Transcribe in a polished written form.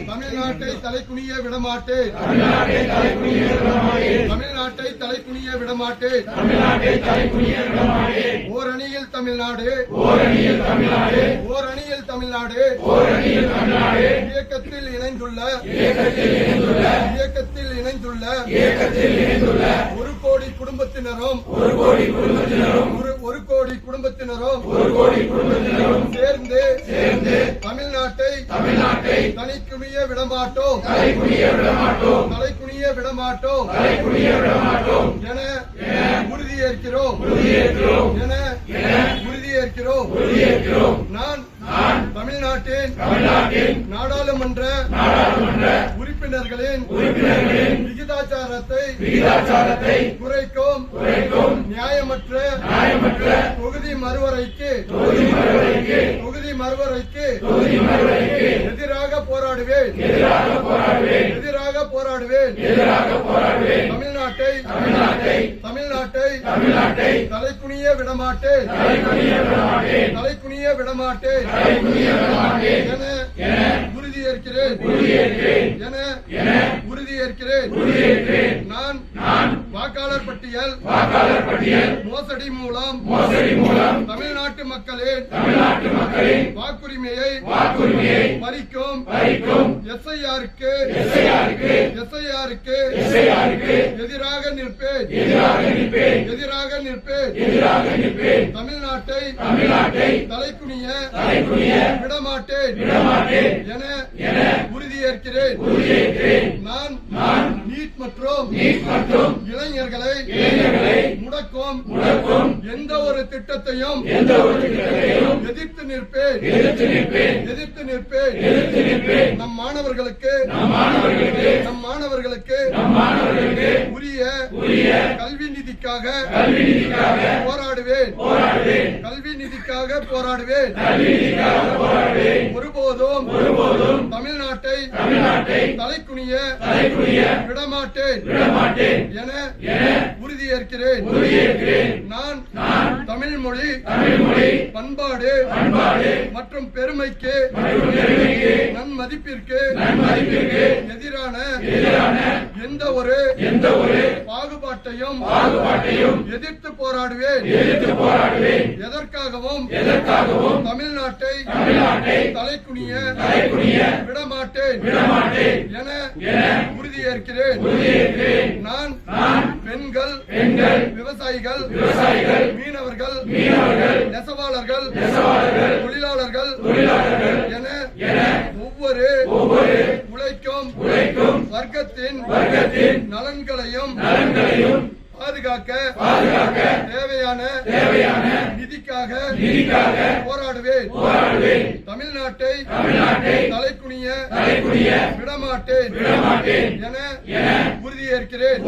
தமிழ்நாட்டை தலைக்குனிய விடமாட்டேன். தமிழ்நாட்டை தலைக்குனிய விடமாட்டேன். ஓரணியில் தமிழ்நாடு, ஓரணியில் தமிழ்நாடு இயக்கத்தில் இணைந்துள்ள ஒரு கோடி குடும்பத்தினரும் சேர்ந்து தமிழ்நாட்டை தலைக்குனிய விடமாட்டோம் என உறுதியேற்கிறோம். நான் தமிழ்நாட்டின் நாடாளுமன்ற உறுப்பினர்களின் விகிதாச்சாரத்தை குறைக்கும் நியாயமற்ற தொகுதி மறுவரைக்கு எதிராக போராடுவேன். தமிழ்நாட்டை தலைக்குனிய விடமாட்டேன் என உறுதியேற்கிறேன். நான் வாக்காளர் பட்டியல் மோசடி மூலம் தமிழ்நாட்டு மக்களின் வாக்குரிமையை பறிக்கும் எஸ்ஐஆருக்கு எதிராக நிற்பேன். தமிழ்நாட்டை தலைக்குனிய விடமாட்டேன் என உறுதியேற்கிறேன். நான் நீட் மற்றும் இளைஞர்களை முடக்கும் எந்த ஒரு திட்டத்தையும் எதிர்த்து நிற்பேன். நம் மாணவர்களுக்கு உரிய கல்வி நிதிக்காக போராடுவேன். ஒருபோதும் தமிழ்நாட்டை தலைக்குனிய விடமாட்டேன் என உறுதியேற்கிறேன். நான் தமிழ் மொழி பண்பாடு மற்றும் பெருமைக்கு நன்மதிப்பிற்கு எதிரான எந்த ஒரு பாகுபாட்டையும் எதிர்த்து போராடுவேன். எதற்காகவும் தமிழ்நாட்டை தலைக்குனிய விடமாட்டேன் என உறுதியேற்கிறேன். நான் பெண்கள், விவசாயிகள், மீனவர்கள், நெசவாளர்கள், தொழிலாளர்கள் என ஒவ்வொரு உழைக்கும் வர்க்கத்தின் நலன்களையும் பாதுகாக்க தேவையான நிதிக்காக போராடுவேன். தமிழ்நாட்டை தலைக்குனிய விடமாட்டேன் என உறுதியேற்கிறேன்.